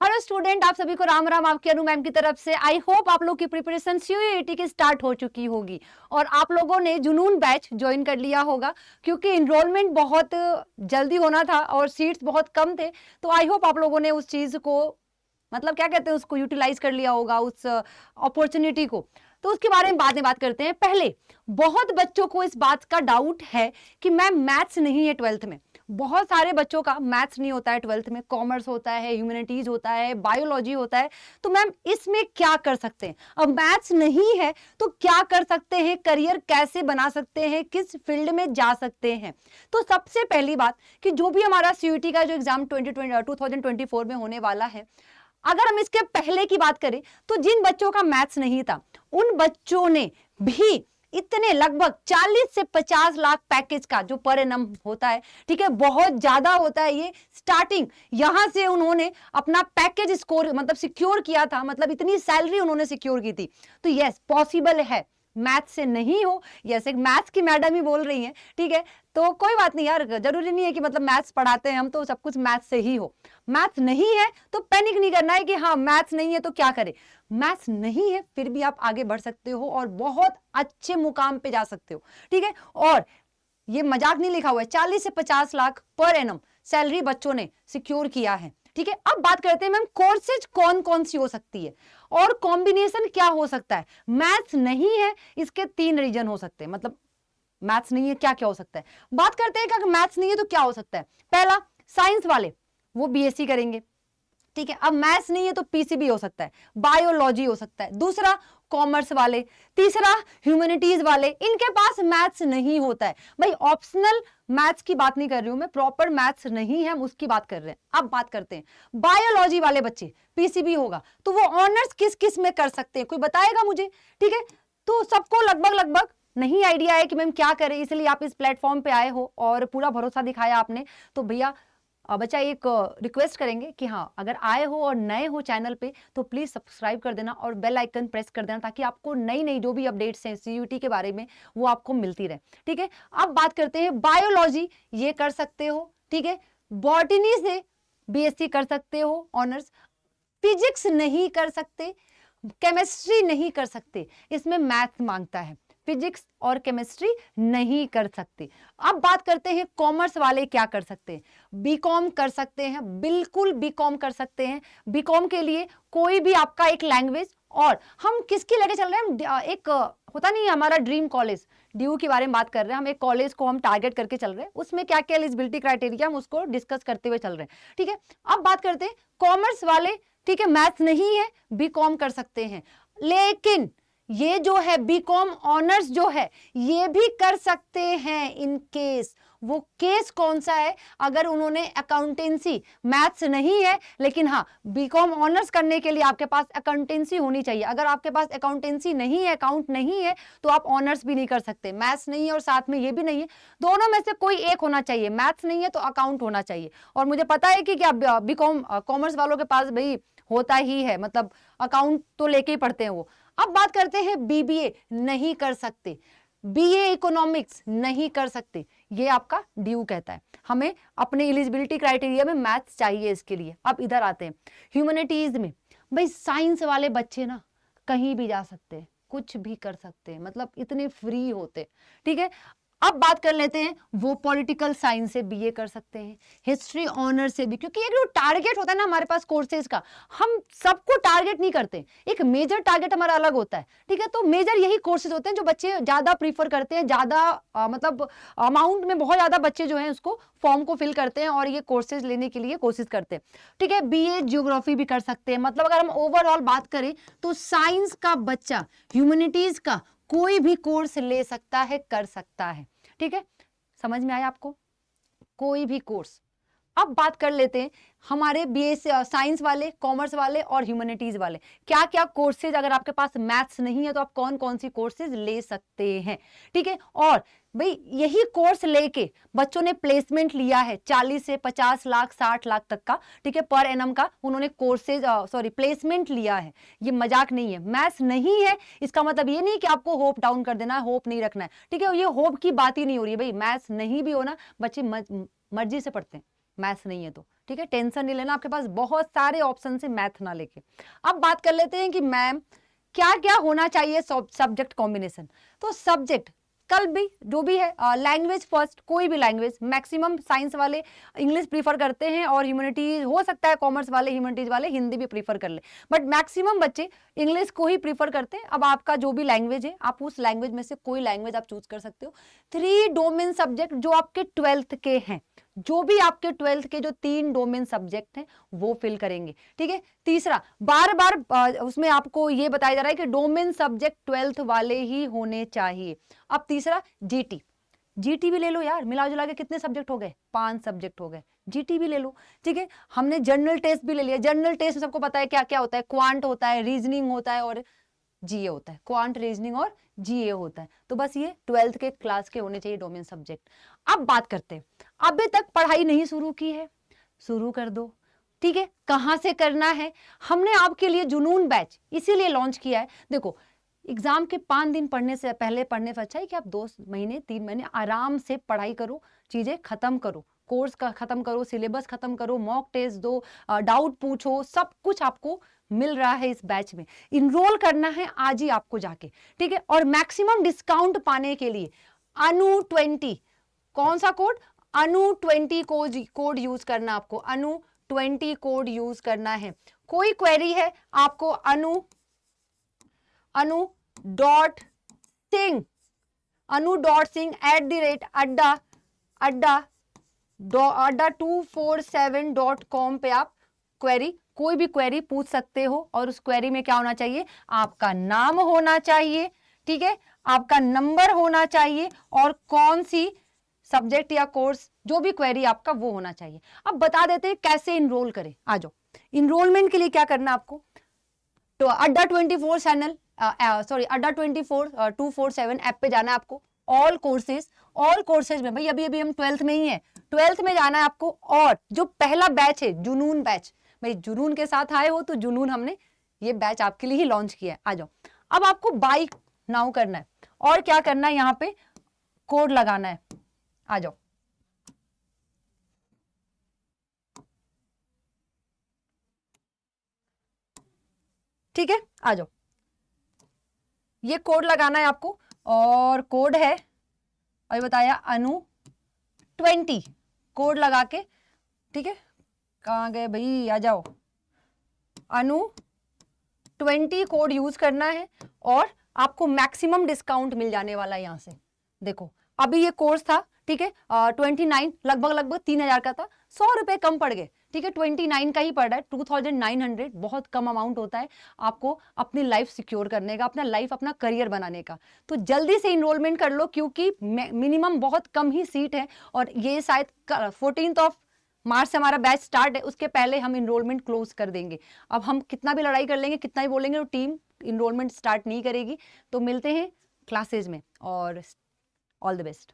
Hello student, आप सभी को राम राम आपके अनु मैम की तरफ से। आई होप आप लोग की प्रिपरेशन सीयूईटी की स्टार्ट हो चुकी होगी और आप लोगों ने जुनून बैच ज्वाइन कर लिया होगा, क्योंकि इनरोलमेंट बहुत जल्दी होना था और सीट्स बहुत कम थे। तो आई होप आप लोगों ने उस चीज को मतलब क्या कहते हैं उसको यूटिलाइज कर लिया होगा, उस अपॉर्चुनिटी को। तो उसके बारे में बाद में बात करते हैं। पहले बहुत बच्चों को इस बात का डाउट है कि मैम मैथ्स नहीं है 12th में। बहुत सारे बच्चों का मैथ्स नहीं होता है 12th में, कॉमर्स होता है, ह्यूमैनिटीज होता है, बायोलॉजी होता है। तो मैम इसमें क्या कर सकते हैं? अब मैथ्स नहीं है तो क्या कर सकते हैं, करियर कैसे बना सकते हैं, किस फील्ड में जा सकते हैं? तो सबसे पहली बात कि जो भी हमारा सीयूईटी का जो एग्जाम 2024 में होने वाला है, अगर हम इसके पहले की बात करें तो जिन बच्चों का मैथ्स नहीं था उन बच्चों ने भी इतने लगभग 40 से 50 लाख पैकेज का जो पर एनम होता है, ठीक है, बहुत ज्यादा होता है ये। स्टार्टिंग यहां से उन्होंने अपना पैकेज स्कोर मतलब सिक्योर किया था, मतलब इतनी सैलरी उन्होंने सिक्योर की थी। तो यस, पॉसिबल है। मैथ से नहीं हो, यस, एक मैथ्स की मैडम ही बोल रही हैं, ठीक है, तो कोई बात नहीं यार, जरूरी नहीं है कि मतलब मैथ्स पढ़ाते हैं हम तो सब कुछ मैथ्स से ही हो। मैथ्स नहीं है तो पैनिक नहीं करना है कि हाँ मैथ्स नहीं है तो क्या करें। मैथ्स नहीं है फिर भी आप आगे बढ़ सकते हो और बहुत अच्छे मुकाम पे जा सकते हो, ठीक है। और ये मजाक नहीं लिखा हुआ है, 40 से 50 लाख पर एनम सैलरी बच्चों ने सिक्योर किया है, ठीक है। अब बात करते हैं मैम कोर्सेज कौन कौन सी हो सकती है और कॉम्बिनेशन क्या हो सकता है। मैथ्स नहीं है, इसके 3 रीजन हो सकते हैं, मतलब मैथ्स नहीं है क्या क्या हो सकता है। बात करते हैं कि अगर मैथ्स नहीं है तो क्या हो सकता है। पहला, साइंस वाले वो बीएससी करेंगे, ठीक है। अब मैथ्स नहीं है तो पीसीबी हो सकता है, बायोलॉजी हो सकता है। दूसरा, कॉमर्स वाले। तीसरा, ह्यूमैनिटीज वाले, इनके पास मैथ्स नहीं होता है। भाई ऑप्शनल मैथ्स की बात नहीं कर रही हूं मैं, प्रॉपर मैथ्स नहीं है हम उसकी बात कर रहे हैं। अब बात करते हैं बायोलॉजी वाले बच्चे, पीसीबी होगा तो वो ऑनर्स किस किस में कर सकते हैं, कोई बताएगा मुझे, ठीक है। तो सबको लगभग लगभग नहीं आइडिया है कि मैम क्या करें, इसलिए आप इस प्लेटफॉर्म पे आए हो और पूरा भरोसा दिखाया आपने। तो भैया बच्चा एक रिक्वेस्ट करेंगे कि हाँ अगर आए हो और नए हो चैनल पे तो प्लीज सब्सक्राइब कर देना और बेल आइकन प्रेस कर देना, ताकि आपको नई नई जो भी अपडेट्स हैं सीयूईटी के बारे में वो आपको मिलती रहे, ठीक है। अब बात करते हैं बायोलॉजी, ये कर सकते हो, ठीक है। बॉटनी से बीएससी कर सकते हो ऑनर्स। फिजिक्स नहीं कर सकते, केमिस्ट्री नहीं कर सकते, इसमें मैथ मांगता है, फिजिक्स और केमिस्ट्री नहीं कर सकते। अब बात करते हैं कॉमर्स वाले क्या कर सकते हैं। बीकॉम कर सकते हैं, बिल्कुल बीकॉम कर सकते हैं। बीकॉम के लिए कोई भी आपका एक लैंग्वेज, और हम किसकी लेके चल रहे हैं, एक होता नहीं हमारा ड्रीम कॉलेज, ड्यू के बारे में बात कर रहे हैं हम, एक कॉलेज को हम टारगेट करके चल रहे हैं, उसमें क्या क्या एलिजिबिलिटी क्राइटेरिया हम उसको डिस्कस करते हुए चल रहे हैं, ठीक है। अब बात करते हैं कॉमर्स वाले, ठीक है, मैथ नहीं है बीकॉम कर सकते हैं, लेकिन ये जो है बीकॉम ऑनर्स जो है ये भी कर सकते हैं इन केस। वो केस कौन सा है? अगर उन्होंने अकाउंटेंसी, मैथ्स नहीं है लेकिन हाँ बीकॉम ऑनर्स करने के लिए आपके पास अकाउंटेंसी होनी चाहिए। अगर आपके पास अकाउंटेंसी नहीं है, अकाउंट नहीं है, तो आप ऑनर्स भी नहीं कर सकते। मैथ्स नहीं है और साथ में ये भी नहीं है, दोनों में से कोई एक होना चाहिए। मैथ्स नहीं है तो अकाउंट होना चाहिए। और मुझे पता है कि क्या बीकॉम कॉमर्स वालों के पास भाई होता ही है, मतलब अकाउंट तो लेके ही पढ़ते हैं वो। अब बात करते हैं बीबीए नहीं कर सकते, बीए इकोनॉमिक्स नहीं कर सकते, ये आपका ड्यू कहता है। हमें अपने एलिजिबिलिटी क्राइटेरिया में मैथ्स चाहिए इसके लिए। अब इधर आते हैं ह्यूमैनिटीज में, भाई साइंस वाले बच्चे ना कहीं भी जा सकते हैं, कुछ भी कर सकते हैं, मतलब इतने फ्री होते, ठीक है। अब बात कर लेते हैं वो पॉलिटिकल साइंस से बीए कर सकते हैं, हिस्ट्री ऑनर से भी, क्योंकि एक जो टारगेट होता है ना हमारे पास कोर्सेज का, हम सबको टारगेट नहीं करते, एक मेजर टारगेट हमारा अलग होता है, ठीक है। तो मेजर यही कोर्सेज होते हैं जो बच्चे ज्यादा प्रीफर करते हैं, ज्यादा मतलब अमाउंट में बहुत ज्यादा बच्चे जो है उसको फॉर्म को फिल करते हैं और ये कोर्सेज लेने के लिए कोशिश करते हैं, ठीक है। बीए ज्योग्राफी भी कर सकते हैं। मतलब अगर हम ओवरऑल बात करें तो साइंस का बच्चा ह्यूमैनिटीज का कोई भी कोर्स ले सकता है, कर सकता है, ठीक है। समझ में आया आपको? कोई भी कोर्स। अब बात कर लेते हैं हमारे बीए साइंस वाले, कॉमर्स वाले और ह्यूमैनिटीज वाले, क्या क्या कोर्सेज, अगर आपके पास मैथ्स नहीं है तो आप कौन कौन सी कोर्सेज ले सकते हैं, ठीक है। और भाई यही कोर्स लेके बच्चों ने प्लेसमेंट लिया है 40 से 50 लाख 60 लाख तक का, ठीक है, पर एनम का उन्होंने कोर्सेज प्लेसमेंट लिया है। ये मजाक नहीं है। मैथ्स नहीं है इसका मतलब ये नहीं कि आपको होप डाउन कर देना है, होप नहीं रखना है, ठीक है। ये होप की बात ही नहीं हो रही है भाई, मैथ्स नहीं भी होना, बच्चे मर्जी से पढ़ते हैं, मैथ्स नहीं है तो, ठीक है, टेंशन नहीं लेना, आपके पास बहुत सारे ऑप्शन है मैथ ना लेके। अब बात कर लेते हैं कि मैम क्या क्या होना चाहिए सब्जेक्ट कॉम्बिनेशन। तो सब्जेक्ट कल भी जो भी है, लैंग्वेज फर्स्ट, कोई भी लैंग्वेज, मैक्सिमम साइंस वाले इंग्लिश प्रीफर करते हैं और ह्यूमैनिटीज, हो सकता है कॉमर्स वाले ह्यूमैनिटीज वाले हिंदी भी प्रीफर कर ले, बट मैक्सिमम बच्चे इंग्लिश को ही प्रीफर करते हैं। अब आपका जो भी लैंग्वेज है, आप उस लैंग्वेज में से कोई लैंग्वेज आप चूज कर सकते हो। 3 डोमेन सब्जेक्ट जो आपके 12th के हैं, जो भी आपके 12th के जो 3 डोमेन सब्जेक्ट हैं वो फिल करेंगे, ठीक है। तीसरा, बार बार उसमें आपको ये बताया जा रहा है कि डोमेन सब्जेक्ट 12th वाले ही होने चाहिए। अब तीसरा, जीटी, जीटी भी ले लो यार, मिला जुला के कितने सब्जेक्ट हो गए, 5 सब्जेक्ट हो गए, जीटी भी ले लो, ठीक है। हमने जनरल टेस्ट भी ले लिया, जनरल टेस्ट में सबको पता है क्या क्या होता है, क्वांट होता है, रीजनिंग होता है और जीए होता है, क्वांट, रीजनिंग और जीए होता है। तो बस ये 12th के क्लास के होने चाहिए डोमेन सब्जेक्ट। अब बात करते हैं, अभी तक पढ़ाई नहीं शुरू की है, शुरू कर दो, ठीक है। कहां से करना है, हमने आपके लिए जुनून बैच इसीलिए लॉन्च किया है। देखो, एग्जाम के 5 दिन पढ़ने से पहले पढ़ने से अच्छा है कि आप 2 महीने 3 महीने आराम से पढ़ाई करो, चीजें खत्म करो, कोर्स का खत्म करो, सिलेबस खत्म करो, मॉक टेस्ट दो, डाउट पूछो, सब कुछ आपको मिल रहा है इस बैच में। इनरोल करना है आज ही आपको जाके, ठीक है। और मैक्सिमम डिस्काउंट पाने के लिए अनु20, कौन सा कोड, अनु20 कोड यूज करना, आपको अनु20 कोड यूज करना है। कोई क्वेरी है आपको अनु.सिंह @247.com पे आप क्वेरी, कोई भी क्वेरी पूछ सकते हो। और उस क्वेरी में क्या होना चाहिए, आपका नाम होना चाहिए, ठीक है, आपका नंबर होना चाहिए और कौन सी सब्जेक्ट या कोर्स, जो भी क्वेरी आपका वो होना चाहिए। अब बता देते हैं कैसे इनरोल करें, आ जाओ। इनरोलमेंट के लिए क्या करना है आपको, तो अड्डा24 चैनल, अड्डा247 ऐप पे जाना है आपको। ऑल कोर्सेज में, भाई अभी हम 12th में ही है, 12th में जाना है आपको। और जो पहला बैच है जुनून बैच, भाई जुनून के साथ आए हो तो जुनून हमने ये बैच आपके लिए ही लॉन्च किया है, आ जाओ। अब आपको बाय नाउ करना है और क्या करना है, यहाँ पे कोड लगाना है, आ जाओ। ठीक है, आ जाओ, ये कोड लगाना है आपको और कोड है, अभी बताया, अनु20 कोड लगा के, ठीक है। कहाँ गए भाई, आ जाओ, अनु20 कोड यूज करना है और आपको मैक्सिमम डिस्काउंट मिल जाने वाला है। यहां से देखो, अभी ये कोर्स था, ठीक है, 29 लगभग 3000 का था, 100 रुपए कम पड़ गए, ठीक है, 29 का ही पड़ रहा है, 2900, बहुत कम अमाउंट होता है आपको अपनी लाइफ सिक्योर करने का, अपना करियर बनाने का। तो जल्दी से इनरोलमेंट कर लो क्योंकि मिनिमम बहुत कम ही सीट है और ये शायद 14 मार्च से हमारा बैच स्टार्ट है, उसके पहले हम इनरोलमेंट क्लोज कर देंगे। अब हम कितना भी लड़ाई कर लेंगे, कितना भी बोलेंगे, तो टीम इनरोलमेंट स्टार्ट नहीं करेगी। तो मिलते हैं क्लासेज में और ऑल द बेस्ट।